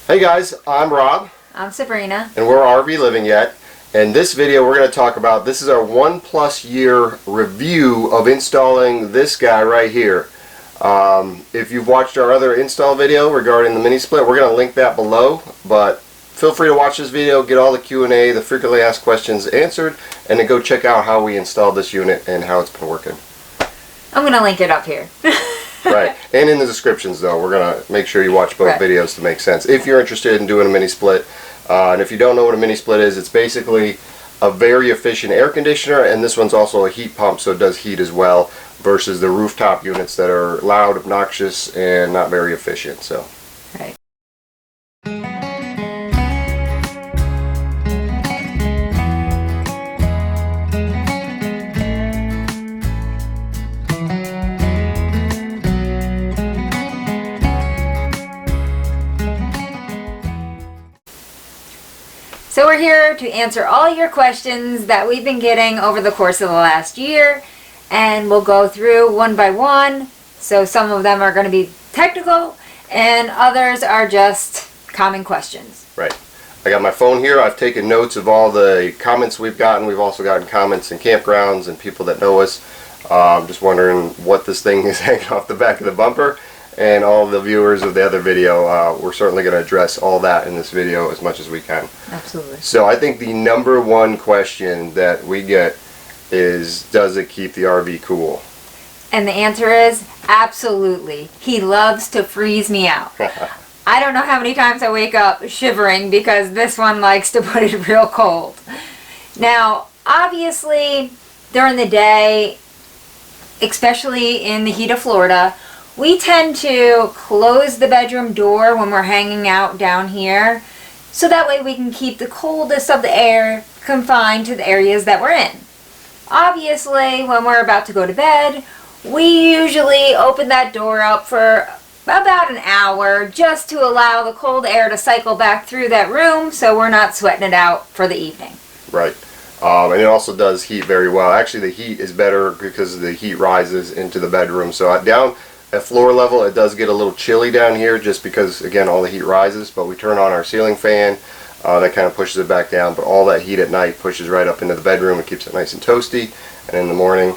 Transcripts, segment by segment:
Hey guys, I'm Rob. I'm Sabrina. And we're RV Living Yet. In this video we're going to talk about, this is our 1+ year review of installing this guy right here. If you've watched our other install video regarding the mini split, we're going to link that below, but feel free to watch this video, get all the Q&A, the frequently asked questions answered, and then go check out how we installed this unit and how it's been working. I'm going to link it up here. Right, and in the descriptions though, we're going to make sure you watch both videos to make sense if you're interested in doing a mini split. And if you don't know what a mini split is, it's basically a very efficient air conditioner, and this one's also a heat pump, so it does heat as well, versus the rooftop units that are loud, obnoxious, and not very efficient. So. Right. So we're here to answer all your questions that we've been getting over the course of the last year, and we'll go through one by one. So some of them are going to be technical and others are just common questions. Right. I got my phone here. I've taken notes of all the comments we've gotten. We've also gotten comments in campgrounds and people that know us. I'm just wondering what this thing is hanging off the back of the bumper. And all the viewers of the other video, we're certainly going to address all that in this video as much as we can. Absolutely. So I think the number one question that we get is, does it keep the RV cool? And the answer is absolutely. He loves to freeze me out. I don't know how many times I wake up shivering because this one likes to put it real cold. Now, obviously, during the day, especially in the heat of Florida, we tend to close the bedroom door when we're hanging out down here, so that way we can keep the coldest of the air confined to the areas that we're in. Obviously, when we're about to go to bed, we usually open that door up for about an hour just to allow the cold air to cycle back through that room so we're not sweating it out for the evening. Right. And it also does heat very well. Actually, the heat is better because the heat rises into the bedroom. So down at floor level, it does get a little chilly down here just because, again, all the heat rises, but we turn on our ceiling fan. That kind of pushes it back down, but all that heat at night pushes right up into the bedroom and keeps it nice and toasty. And in the morning,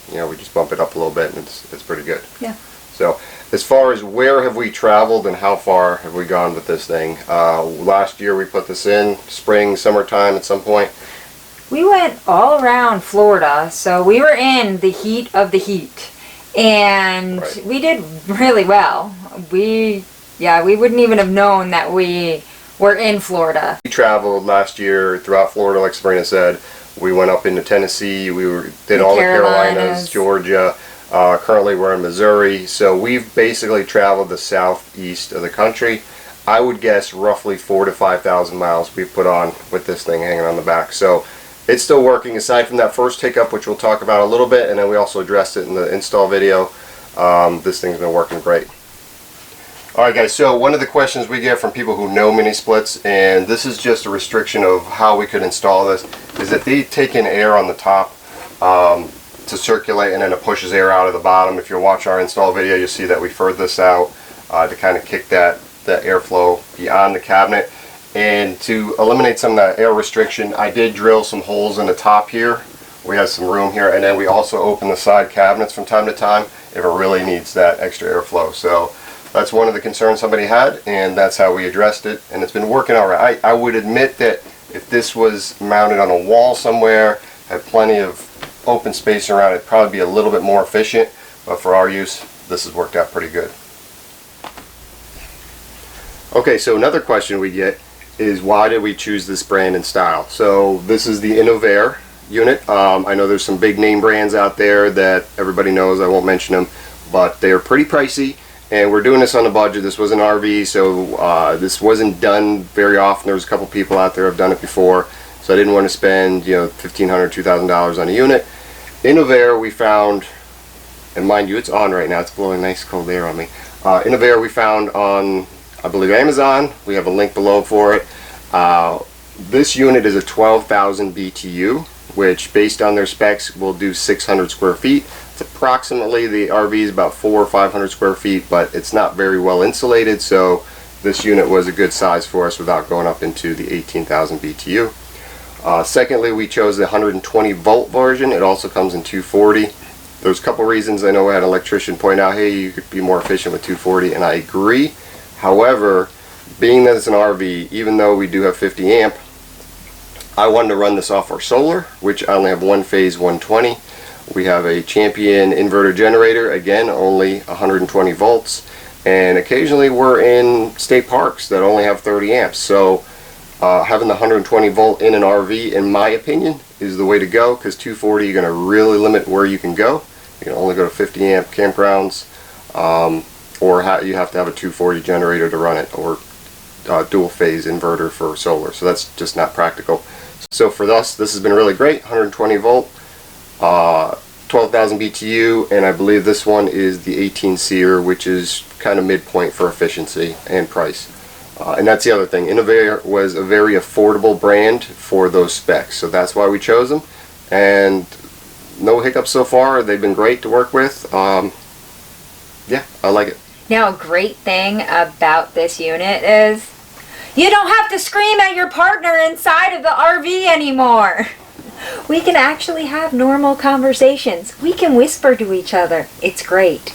you know, we just bump it up a little bit, and it's pretty good. Yeah. So as far as where have we traveled and how far have we gone with this thing? Last year we put this in, spring, summertime at some point. We went all around Florida, so we were in the heat of the heat. And we did really well. We wouldn't even have known that we were in Florida. We traveled last year throughout Florida, like Sabrina said. We went up into Tennessee. Did all the Carolinas, Georgia. Currently we're in Missouri. So we've basically traveled the southeast of the country. I would guess roughly 4,000 to 5,000 miles we've put on with this thing hanging on the back. So it's still working, aside from that first hiccup, which we'll talk about a little bit, and then we also addressed it in the install video. This thing's been working great. Alright guys, so one of the questions we get from people who know mini splits, and this is just a restriction of how we could install this, is that they take in air on the top to circulate, and then it pushes air out of the bottom. If you watch our install video, you'll see that we further this out to kind of kick that airflow beyond the cabinet. And to eliminate some of that air restriction, I did drill some holes in the top here. We have some room here, and then we also open the side cabinets from time to time if it really needs that extra airflow. So that's one of the concerns somebody had, and that's how we addressed it, and it's been working all right. I would admit that if this was mounted on a wall somewhere, had plenty of open space around, it'd probably be a little bit more efficient, but for our use, this has worked out pretty good. Okay, so another question we get is, why did we choose this brand and style? So this is the Innovair unit. I know there's some big name brands out there that everybody knows. I won't mention them, but they're pretty pricey, and we're doing this on a budget. This was an RV, so this wasn't done very often. There was a couple people out there who have done it before, so I didn't want to spend, you know, $1,500, $2,000 on a unit. Innovair we found, and mind you, it's on right now. It's blowing nice cold air on me. Innovair we found on, I believe, Amazon. We have a link below for it. This unit is a 12,000 BTU, which based on their specs will do 600 square feet. It's approximately, the RV is about 400 or 500 square feet, but it's not very well insulated, so this unit was a good size for us without going up into the 18,000 BTU. Secondly, we chose the 120 volt version. It also comes in 240. There's a couple reasons. I know I had an electrician point out, hey, you could be more efficient with 240, and I agree. However, being that it's an RV, even though we do have 50 amp, I wanted to run this off our solar, which I only have one phase 120. We have a Champion inverter generator, again only 120 volts, and occasionally we're in state parks that only have 30 amps. So having the 120 volt in an RV, in my opinion, is the way to go, because 240 you're going to really limit where you can go. You can only go to 50 amp campgrounds, or you have to have a 240 generator to run it, or dual phase inverter for solar. So that's just not practical. So for us, this has been really great. 120 volt, 12,000 BTU, and I believe this one is the 18 SEER, which is kind of midpoint for efficiency and price. And that's the other thing. Innovator was a very affordable brand for those specs, so that's why we chose them. And no hiccups so far. They've been great to work with. Yeah, I like it. Now, a great thing about this unit is you don't have to scream at your partner inside of the RV anymore. We can actually have normal conversations. We can whisper to each other. It's great.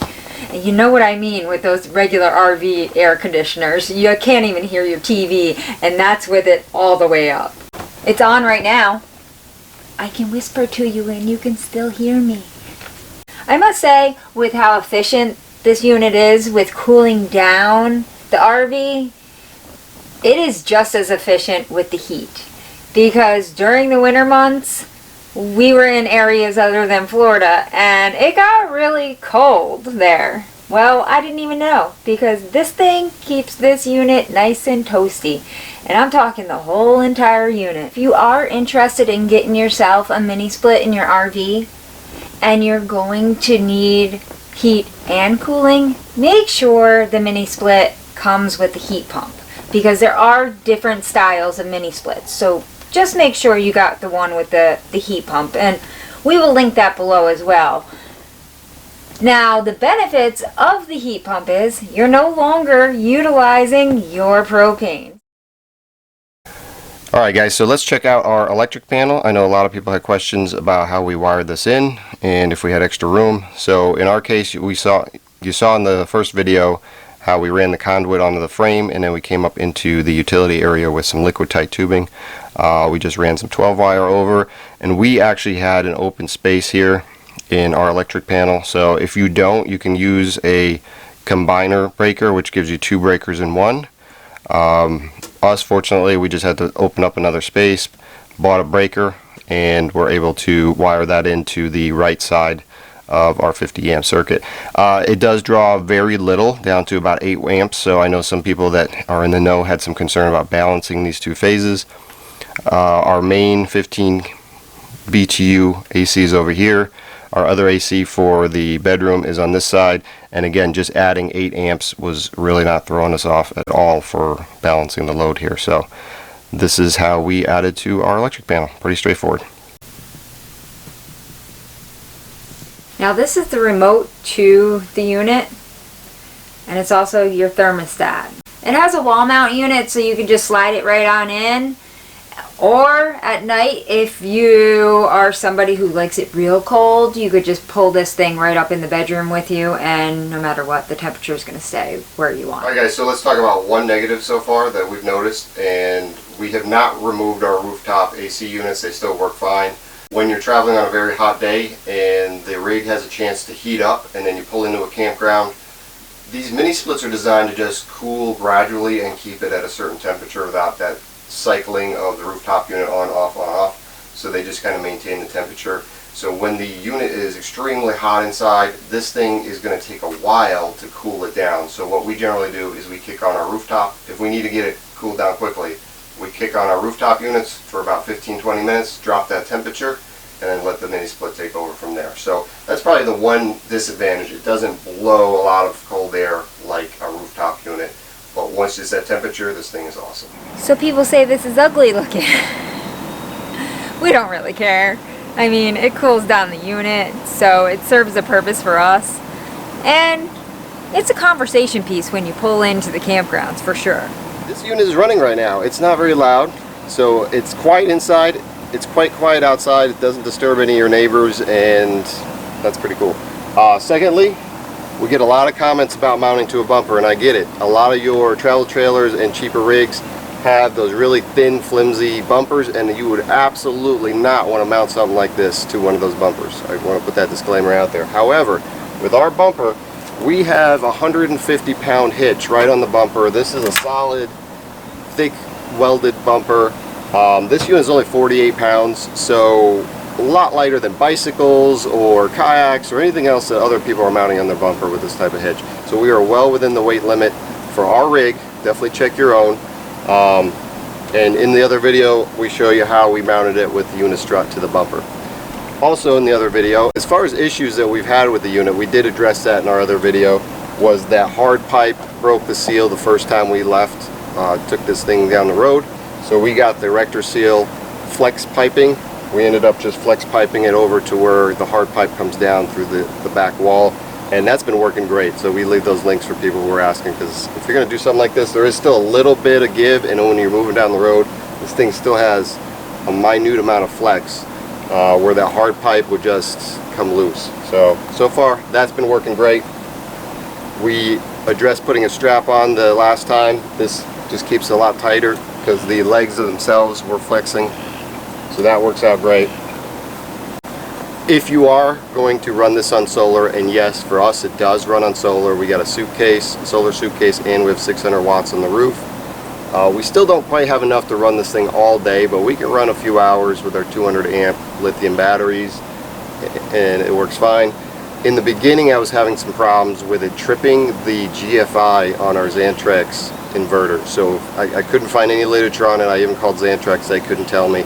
And you know what I mean with those regular RV air conditioners. You can't even hear your TV, and that's with it all the way up. It's on right now. I can whisper to you and you can still hear me. I must say, with how efficient this unit is with cooling down the RV, it is just as efficient with the heat. Because during the winter months, we were in areas other than Florida, and it got really cold there. Well, I didn't even know, because this thing keeps this unit nice and toasty. And I'm talking the whole entire unit. If you are interested in getting yourself a mini split in your RV, and you're going to need heat and cooling, make sure the mini split comes with the heat pump, because there are different styles of mini splits. So just make sure you got the one with the heat pump, and we will link that below as well. Now, the benefits of the heat pump is you're no longer utilizing your propane. Alright guys, so let's check out our electric panel. I know a lot of people had questions about how we wired this in and if we had extra room. So in our case, you saw in the first video how we ran the conduit onto the frame, and then we came up into the utility area with some liquid tight tubing. We just ran some 12 wire over, and we actually had an open space here in our electric panel. So if you don't, you can use a combiner breaker, which gives you 2 breakers in one. Us, fortunately, we just had to open up another space, bought a breaker, and we're able to wire that into the right side of our 50 amp circuit. It does draw very little, down to about 8 amps, so I know some people that are in the know had some concern about balancing these two phases. Our main 15 BTU AC is over here. Our other AC for the bedroom is on this side, and again, just adding 8 amps was really not throwing us off at all for balancing the load here. So this is how we added to our electric panel. Pretty straightforward. Now, this is the remote to the unit, and it's also your thermostat. It has a wall mount unit, so you can just slide it right on in. Or at night, if you are somebody who likes it real cold, you could just pull this thing right up in the bedroom with you, and no matter what, the temperature is going to stay where you want. Alright guys, so let's talk about one negative so far that we've noticed, and we have not removed our rooftop AC units. They still work fine. When you're traveling on a very hot day and the rig has a chance to heat up, and then you pull into a campground, these mini splits are designed to just cool gradually and keep it at a certain temperature without that cycling of the rooftop unit on, off. So they just kind of maintain the temperature. So when the unit is extremely hot inside, this thing is going to take a while to cool it down. So what we generally do is we kick on our rooftop. If we need to get it cooled down quickly, we kick on our rooftop units for about 15-20 minutes, drop that temperature, and then let the mini split take over from there. So that's probably the one disadvantage. It doesn't blow a lot of cold air like a rooftop unit, but once it's at temperature, this thing is awesome. So people say this is ugly looking. We don't really care. I mean, it cools down the unit, so it serves a purpose for us. And it's a conversation piece when you pull into the campgrounds, for sure. This unit is running right now. It's not very loud, so it's quiet inside. It's quite quiet outside. It doesn't disturb any of your neighbors, and that's pretty cool. Secondly, we get a lot of comments about mounting to a bumper, and I get it. A lot of your travel trailers and cheaper rigs have those really thin, flimsy bumpers, and you would absolutely not want to mount something like this to one of those bumpers. I want to put that disclaimer out there. However, with our bumper, we have a 150-pound hitch right on the bumper. This is a solid, thick, welded bumper. This unit is only 48 pounds, so a lot lighter than bicycles or kayaks or anything else that other people are mounting on their bumper with this type of hitch. So we are well within the weight limit for our rig. Definitely check your own. And in the other video, we show you how we mounted it with the unistrut to the bumper. Also in the other video, as far as issues that we've had with the unit, we did address that in our other video, was that hard pipe broke the seal the first time we left, took this thing down the road. So we got the Erector Seal flex piping. We ended up just flex piping it over to where the hard pipe comes down through the back wall. And that's been working great. So we leave those links for people who are asking, because if you're going to do something like this, there is still a little bit of give, and when you're moving down the road, this thing still has a minute amount of flex where that hard pipe would just come loose. So far that's been working great. We addressed putting a strap on the last time. This just keeps it a lot tighter because the legs themselves were flexing. So that works out great. If you are going to run this on solar, and yes, for us it does run on solar. We got a suitcase, solar suitcase, and we have 600 watts on the roof. We still don't quite have enough to run this thing all day, but we can run a few hours with our 200 amp lithium batteries, and it works fine. In the beginning, I was having some problems with it tripping the GFI on our Xantrex inverter. So I couldn't find any literature on it. I even called Xantrex, they couldn't tell me.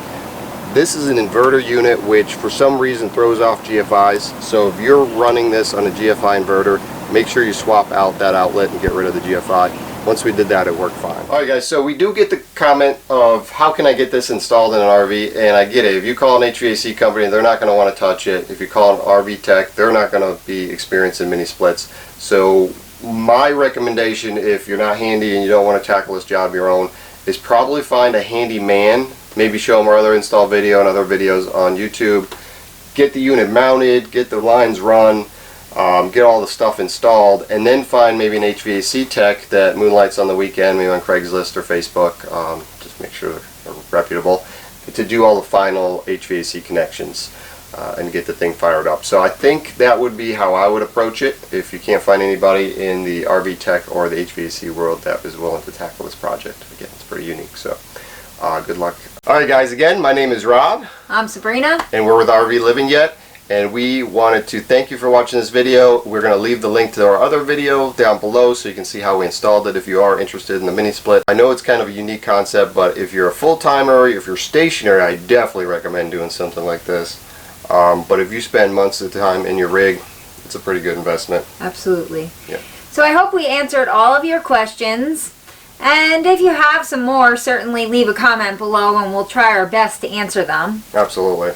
This is an inverter unit which for some reason throws off GFIs. So if you're running this on a GFI inverter, make sure you swap out that outlet and get rid of the GFI. Once we did that, it worked fine. Alright guys, so we do get the comment of how can I get this installed in an RV, and I get it. If you call an HVAC company, they're not going to want to touch it. If you call an RV tech, they're not going to be experienced in mini splits. So my recommendation, if you're not handy and you don't want to tackle this job your own, is probably find a handy man. Maybe show them our other install video and other videos on YouTube. Get the unit mounted, get the lines run, get all the stuff installed, and then find maybe an HVAC tech that moonlights on the weekend, maybe on Craigslist or Facebook, just make sure they're reputable, to do all the final HVAC connections and get the thing fired up. So I think that would be how I would approach it if you can't find anybody in the RV tech or the HVAC world that is willing to tackle this project. Again, it's pretty unique, so good luck. Alright guys, again, my name is Rob. I'm Sabrina. And we're with RV Living Yet. And we wanted to thank you for watching this video. We're going to leave the link to our other video down below so you can see how we installed it if you are interested in the mini split. I know it's kind of a unique concept, but if you're a full-timer, if you're stationary, I definitely recommend doing something like this. But if you spend months of the time in your rig, it's a pretty good investment. Absolutely. Yeah. So I hope we answered all of your questions. And if you have some more, certainly leave a comment below and we'll try our best to answer them. Absolutely.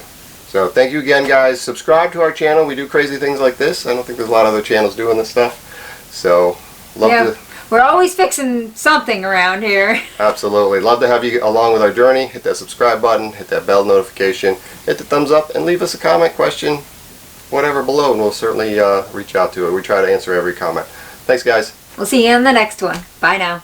So thank you again, guys. Subscribe to our channel. We do crazy things like this. I don't think there's a lot of other channels doing this stuff. So love to... We're always fixing something around here. Absolutely. Love to have you along with our journey. Hit that subscribe button, hit that bell notification, hit the thumbs up, and leave us a comment, question, whatever below, and we'll certainly reach out to it. We try to answer every comment. Thanks, guys. We'll see you in the next one. Bye now.